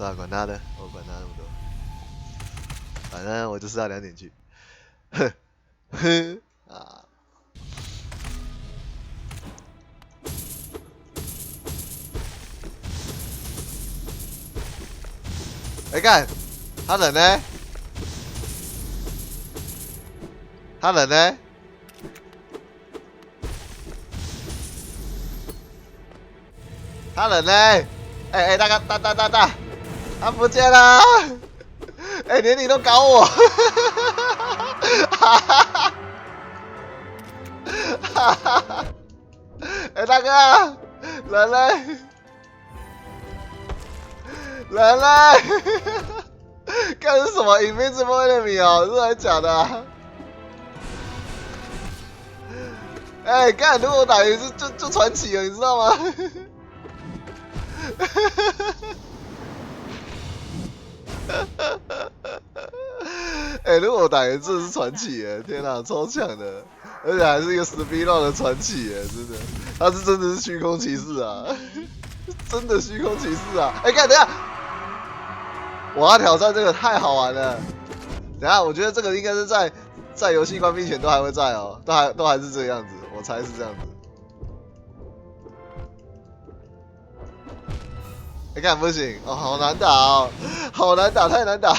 算了，管他的，我管他那么多，反正我就是要2点去。哼哼啊！哎干，他人呢？他人呢？他人呢？哎，大哥，大，他不见了！哎，连你都搞我！哈哈哈！哈哈！哎，大哥，人呢？人呢？干是什么 Invisible Enemy 哦？是还假的、啊？哎，干！如果我打赢就传奇了，你知道吗？哎、如果我打赢这是传奇耶！天哪，超强的，而且还是一个10v1的传奇耶！真的，他是真的是虚空骑士啊，真的虚空骑士啊！哎、干，等一下，我要挑战这个，太好玩了。等一下，我觉得这个应该是在游戏关闭前都还会在哦，都还是这个样子，我猜是这样子。你、看不行哦，好难打哦，好难打，太难打。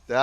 等一下。